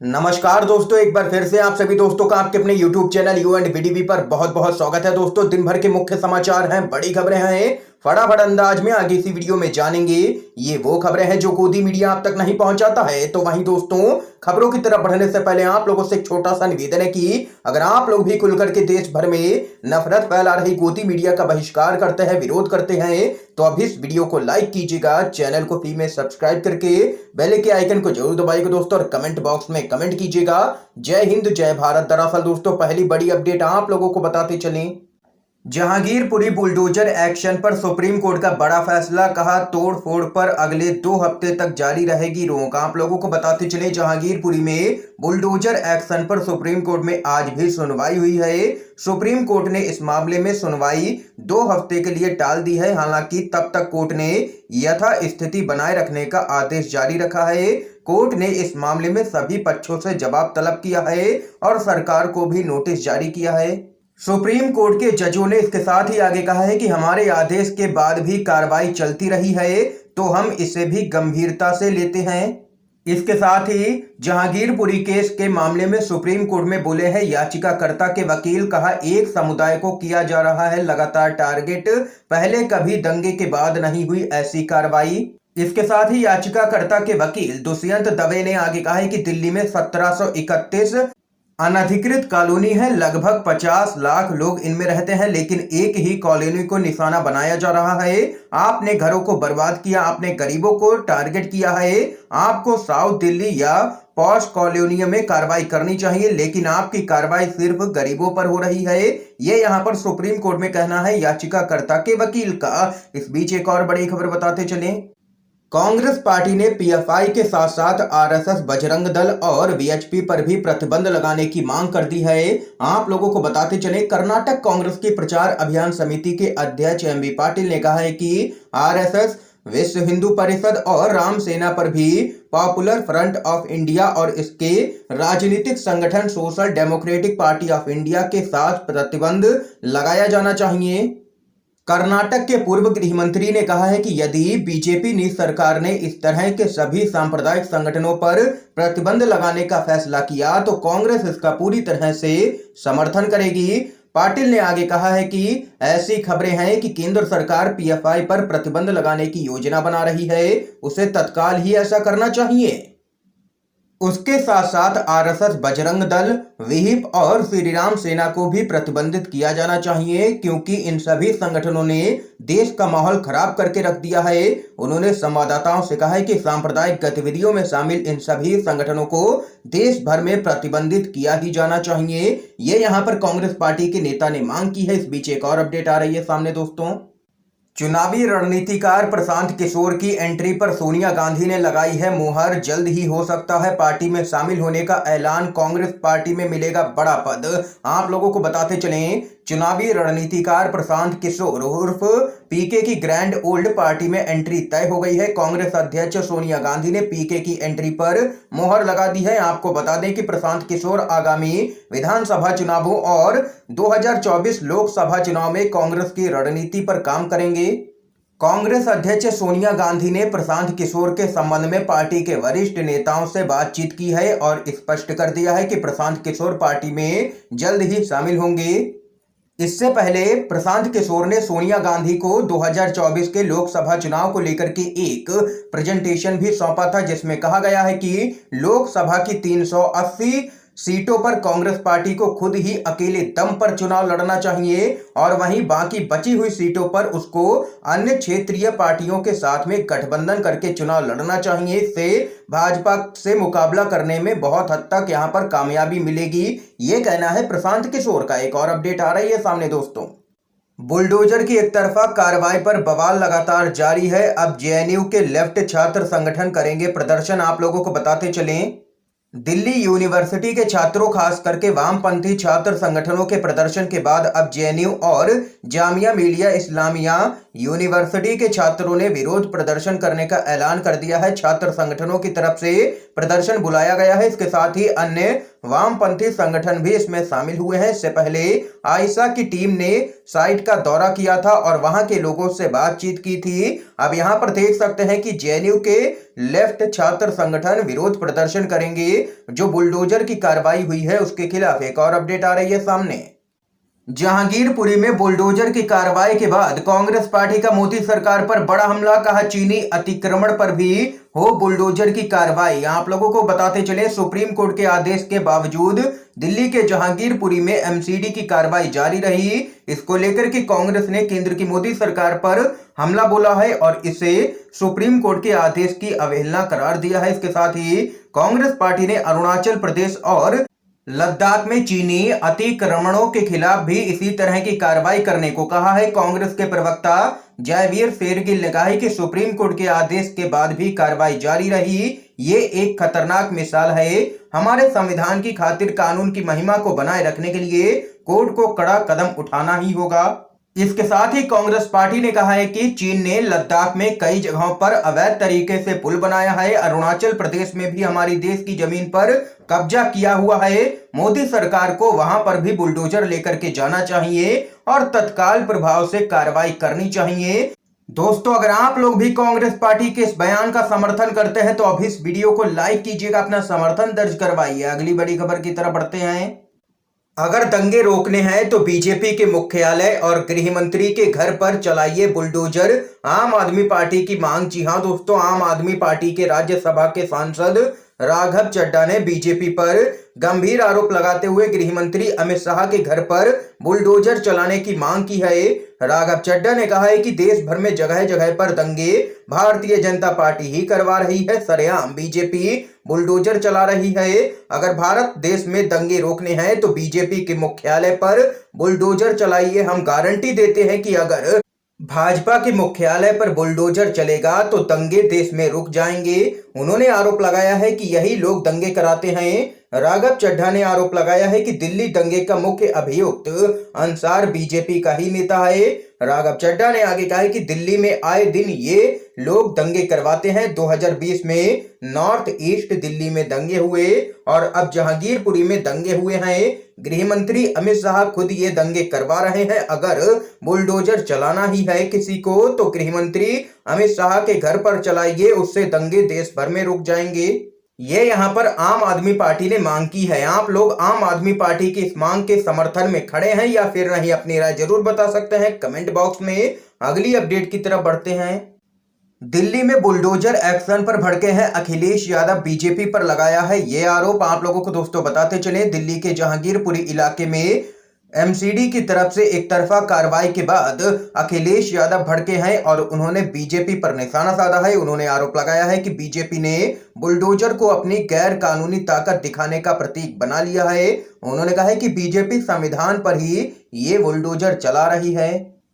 नमस्कार दोस्तों, एक बार फिर से आप सभी दोस्तों का आपके अपने YouTube चैनल यू एंड बीडीबी पर बहुत बहुत स्वागत है। दोस्तों, दिन भर के मुख्य समाचार हैं, बड़ी खबरें हैं, फटाफट अंदाज में आगे इसी वीडियो में जानेंगे। ये वो खबरें हैं जो गोदी मीडिया आप तक नहीं पहुंचाता है। तो वहीं दोस्तों, खबरों की तरफ बढ़ने से पहले आप लोगों से एक छोटा सा निवेदन है कि अगर आप लोग भी खुलकर के देश भर में नफरत फैला रही गोदी मीडिया का बहिष्कार करते हैं, विरोध करते हैं, तो अब इस वीडियो को लाइक कीजिएगा, चैनल को फ्री में सब्सक्राइब करके बेल के आइकन को जरूर दबाइएगा दोस्तों, और कमेंट बॉक्स में कमेंट कीजिएगा। जय हिंद, जय भारत। दरअसल दोस्तों, पहली बड़ी अपडेट आप लोगों को बताते चलें, जहांगीरपुरी बुलडोजर एक्शन पर सुप्रीम कोर्ट का बड़ा फैसला, कहा तोड़ फोड़ पर अगले 2 हफ्ते तक जारी रहेगी रोक। आप लोगों को बताते चले, जहांगीरपुरी में बुलडोजर एक्शन पर सुप्रीम कोर्ट में आज भी सुनवाई हुई है। सुप्रीम कोर्ट ने इस मामले में सुनवाई 2 हफ्ते के लिए टाल दी है। हालांकि तब तक कोर्ट ने यथास्थिति बनाए रखने का आदेश जारी रखा है। कोर्ट ने इस मामले में सभी पक्षों से जवाब तलब किया है और सरकार को भी नोटिस जारी किया है। सुप्रीम कोर्ट के जजों ने इसके साथ ही आगे कहा है कि हमारे आदेश के बाद भी कार्रवाई चलती रही है, तो हम इसे भी गंभीरता से लेते हैं। इसके साथ ही जहांगीरपुरी केस के मामले में सुप्रीम कोर्ट में बोले हैं याचिकाकर्ता के वकील, कहा एक समुदाय को किया जा रहा है लगातार टारगेट, पहले कभी दंगे के बाद नहीं हुई ऐसी कार्रवाई। इसके साथ ही याचिकाकर्ता के वकील दुष्यंत दवे ने आगे कहा है कि दिल्ली में 1731 अनधिकृत कॉलोनी है, लगभग 50 लाख लोग इनमें रहते हैं, लेकिन एक ही कॉलोनी को निशाना बनाया जा रहा है। आपने घरों को बर्बाद किया, आपने गरीबों को टारगेट किया है। आपको साउथ दिल्ली या पॉश कॉलोनियों में कार्रवाई करनी चाहिए, लेकिन आपकी कार्रवाई सिर्फ गरीबों पर हो रही है। ये यहाँ पर सुप्रीम कोर्ट में कहना है याचिकाकर्ता के वकील का। इस बीच एक और बड़ी खबर बताते चलें, कांग्रेस पार्टी ने पीएफआई के साथ साथ आरएसएस, बजरंग दल और वीएचपी पर भी प्रतिबंध लगाने की मांग कर दी है। आप लोगों को बताते चले, कर्नाटक कांग्रेस की प्रचार अभियान समिति के अध्यक्ष एमबी पाटिल ने कहा है कि आरएसएस, विश्व हिंदू परिषद और राम सेना पर भी पॉपुलर फ्रंट ऑफ इंडिया और इसके राजनीतिक संगठन social democratic party of India के साथ प्रतिबंध लगाया जाना चाहिए। कर्नाटक के पूर्व गृह मंत्री ने कहा है कि यदि बीजेपी नीति सरकार ने इस तरह के सभी सांप्रदायिक संगठनों पर प्रतिबंध लगाने का फैसला किया, तो कांग्रेस इसका पूरी तरह से समर्थन करेगी। पाटिल ने आगे कहा है कि ऐसी खबरें हैं कि केंद्र सरकार पीएफआई पर प्रतिबंध लगाने की योजना बना रही है, उसे तत्काल ही ऐसा करना चाहिए। उसके साथ साथ आरएसएस, बजरंग दल, विहिप और श्री राम सेना को भी प्रतिबंधित किया जाना चाहिए, क्योंकि इन सभी संगठनों ने देश का माहौल खराब करके रख दिया है। उन्होंने संवाददाताओं से कहा है कि सांप्रदायिक गतिविधियों में शामिल इन सभी संगठनों को देश भर में प्रतिबंधित किया ही जाना चाहिए। ये यहाँ पर कांग्रेस पार्टी के नेता ने मांग की है। इस बीच एक और अपडेट आ रही है सामने दोस्तों, चुनावी रणनीतिकार प्रशांत किशोर की एंट्री पर सोनिया गांधी ने लगाई है मुहर, जल्द ही हो सकता है पार्टी में शामिल होने का ऐलान, कांग्रेस पार्टी में मिलेगा बड़ा पद। आप लोगों को बताते चलें, चुनावी रणनीतिकार प्रशांत किशोर उर्फ पीके की ग्रैंड ओल्ड पार्टी में एंट्री तय हो गई है। कांग्रेस अध्यक्ष सोनिया गांधी ने पीके की एंट्री पर मोहर लगा दी है। आपको बता दें कि प्रशांत किशोर आगामी विधानसभा चुनावों और 2024 लोकसभा चुनाव में कांग्रेस की रणनीति पर काम करेंगे। कांग्रेस अध्यक्ष सोनिया गांधी ने प्रशांत किशोर के संबंध में पार्टी के वरिष्ठ नेताओं से बातचीत की है और स्पष्ट कर दिया है कि प्रशांत किशोर पार्टी में जल्द ही शामिल होंगे। इससे पहले प्रशांत किशोर ने सोनिया गांधी को 2024 के लोकसभा चुनाव को लेकर के एक प्रेजेंटेशन भी सौंपा था, जिसमें कहा गया है कि लोकसभा की 380 सीटों पर कांग्रेस पार्टी को खुद ही अकेले दम पर चुनाव लड़ना चाहिए और वहीं बाकी बची हुई सीटों पर उसको अन्य क्षेत्रीय पार्टियों के साथ में गठबंधन करके चुनाव लड़ना चाहिए। इससे भाजपा से मुकाबला करने में बहुत हद तक यहां पर कामयाबी मिलेगी, ये कहना है प्रशांत किशोर का। एक और अपडेट आ रही है सामने दोस्तों, बुलडोजर की एक तरफा कार्रवाई पर बवाल लगातार जारी है। अब जेएनयू के लेफ्ट छात्र संगठन करेंगे प्रदर्शन। आप लोगों को बताते चलें, दिल्ली यूनिवर्सिटी के छात्रों, खास करके वामपंथी छात्र संगठनों के प्रदर्शन के बाद अब जेएनयू और जामिया मिलिया इस्लामिया यूनिवर्सिटी के छात्रों ने विरोध प्रदर्शन करने का ऐलान कर दिया है। छात्र संगठनों की तरफ से प्रदर्शन बुलाया गया है। इसके साथ ही अन्य वामपंथी संगठन भी इसमें शामिल हुए हैं। इससे पहले आयशा की टीम ने साइट का दौरा किया था और वहां के लोगों से बातचीत की थी। अब यहां पर देख सकते हैं कि जेएनयू के लेफ्ट छात्र संगठन विरोध प्रदर्शन करेंगे। जो बुलडोजर की कार्रवाई हुई है उसके खिलाफ एक और अपडेट आ रही है सामने। जहांगीरपुरी में बुलडोजर की कार्रवाई के बाद कांग्रेस पार्टी का मोदी सरकार पर बड़ा हमला। कहा चीनी अतिक्रमण पर भी हो बुलडोजर की कार्रवाई। आप लोगों को बताते चले, सुप्रीम कोर्ट के आदेश के बावजूद दिल्ली के जहांगीरपुरी में एमसीडी की कार्रवाई जारी रही। इसको लेकर के कांग्रेस ने केंद्र की मोदी सरकार पर हमला बोला है और इसे सुप्रीम कोर्ट के आदेश की अवहेलना करार दिया है। इसके साथ ही कांग्रेस पार्टी ने अरुणाचल प्रदेश और लद्दाख में चीनी अतिक्रमणों के खिलाफ भी इसी तरह की कार्रवाई करने को कहा है। कांग्रेस के प्रवक्ता जयवीर शेरगिल ने कहा है कि सुप्रीम कोर्ट के आदेश के बाद भी कार्रवाई जारी रही। ये एक खतरनाक मिसाल है। हमारे संविधान की खातिर कानून की महिमा को बनाए रखने के लिए कोर्ट को कड़ा कदम उठाना ही होगा। इसके साथ ही कांग्रेस पार्टी ने कहा है कि चीन ने लद्दाख में कई जगहों पर अवैध तरीके से पुल बनाया है। अरुणाचल प्रदेश में भी हमारी देश की जमीन पर कब्जा किया हुआ है। मोदी सरकार को वहां पर भी बुलडोजर लेकर के जाना चाहिए और तत्काल प्रभाव से कार्रवाई करनी चाहिए। दोस्तों, अगर आप लोग भी कांग्रेस पार्टी के इस बयान का समर्थन करते हैं तो अभी इस वीडियो को लाइक कीजिएगा, अपना समर्थन दर्ज करवाइए। अगली बड़ी खबर की तरफ बढ़ते हैं। अगर दंगे रोकने हैं तो बीजेपी के मुख्यालय और गृह मंत्री के घर पर चलाइए बुलडोजर, आम आदमी पार्टी की मांग। जी हां दोस्तों, आम आदमी पार्टी के राज्यसभा के सांसद राघव चड्ढा ने बीजेपी पर गंभीर आरोप लगाते हुए गृह मंत्री अमित शाह के घर पर बुलडोजर चलाने की मांग की है। राघव चड्ढा ने कहा है कि देश भर में जगह जगह पर दंगे भारतीय जनता पार्टी ही करवा रही है। सरेआम बीजेपी बुलडोजर चला रही है। अगर भारत देश में दंगे रोकने हैं तो बीजेपी के मुख्यालय पर बुलडोजर चलाइए। हम गारंटी देते हैं कि अगर भाजपा के मुख्यालय पर बुलडोजर चलेगा तो दंगे देश में रुक जाएंगे। उन्होंने आरोप लगाया है कि यही लोग दंगे कराते हैं। राघव चड्ढा ने आरोप लगाया है कि दिल्ली दंगे का मुख्य अभियुक्त अंसार बीजेपी का ही नेता है। राघव चड्ढा ने आगे कहा है कि दिल्ली में आए दिन ये लोग दंगे करवाते हैं। 2020 में नॉर्थ ईस्ट दिल्ली में दंगे हुए और अब जहांगीरपुरी में दंगे हुए हैं। गृह मंत्री अमित शाह खुद ये दंगे करवा रहे हैं। अगर बुलडोजर चलाना ही है किसी को तो गृह मंत्री अमित शाह के घर पर चलाइए, उससे दंगे देश भर में रुक जाएंगे। ये यहाँ पर आम आदमी पार्टी ने मांग की है। आप लोग आम आदमी पार्टी की इस मांग के समर्थन में खड़े हैं या फिर नहीं, अपनी राय जरूर बता सकते हैं कमेंट बॉक्स में। अगली अपडेट की तरफ बढ़ते हैं। दिल्ली में बुलडोजर एक्शन पर भड़के हैं अखिलेश यादव, बीजेपी पर लगाया है ये आरोप। आप लोगों को दोस्तों बताते चले, दिल्ली के जहांगीरपुरी इलाके में एमसीडी की तरफ से एक तरफा कार्रवाई के बाद अखिलेश यादव भड़के हैं और उन्होंने बीजेपी पर निशाना साधा है। उन्होंने आरोप लगाया है कि बीजेपी ने बुलडोजर को अपनी गैर कानूनी ताकत दिखाने का प्रतीक बना लिया है। उन्होंने कहा है कि बीजेपी संविधान पर ही ये बुलडोजर चला रही है।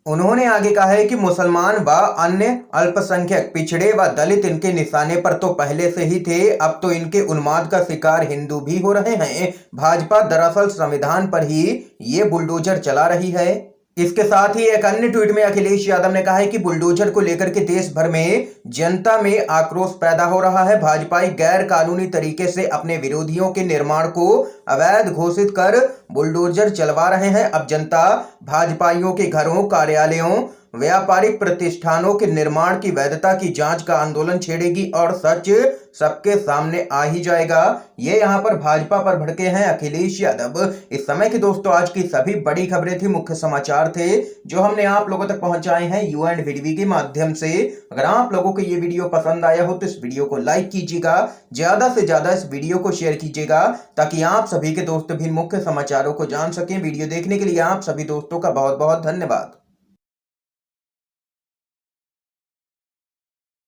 उन्होंने आगे कहा है कि मुसलमान व अन्य अल्पसंख्यक, पिछड़े व दलित इनके निशाने पर तो पहले से ही थे, अब तो इनके उन्माद का शिकार हिंदू भी हो रहे हैं। भाजपा दरअसल संविधान पर ही ये बुलडोजर चला रही है। इसके साथ ही एक अन्य ट्वीट में अखिलेश यादव ने कहा है कि बुलडोजर को लेकर के देश भर में जनता में आक्रोश पैदा हो रहा है। भाजपाई गैर कानूनी तरीके से अपने विरोधियों के निर्माण को अवैध घोषित कर बुलडोजर चलवा रहे हैं। अब जनता भाजपाइयों के घरों, कार्यालयों, व्यापारिक प्रतिष्ठानों के निर्माण की वैधता की जांच का आंदोलन छेड़ेगी और सच सबके सामने आ ही जाएगा। ये यहाँ पर भाजपा पर भड़के हैं अखिलेश यादव। इस समय की दोस्तों आज की सभी बड़ी खबरें थी, मुख्य समाचार थे जो हमने आप लोगों तक पहुंचाए हैं U&VDV के माध्यम से। अगर आप लोगों को ये वीडियो पसंद आया हो तो इस वीडियो को लाइक कीजिएगा, ज्यादा से ज्यादा इस वीडियो को शेयर कीजिएगा ताकि आप सभी के दोस्त भी मुख्य समाचारों को जान सकें। वीडियो देखने के लिए आप सभी दोस्तों का बहुत बहुत धन्यवाद।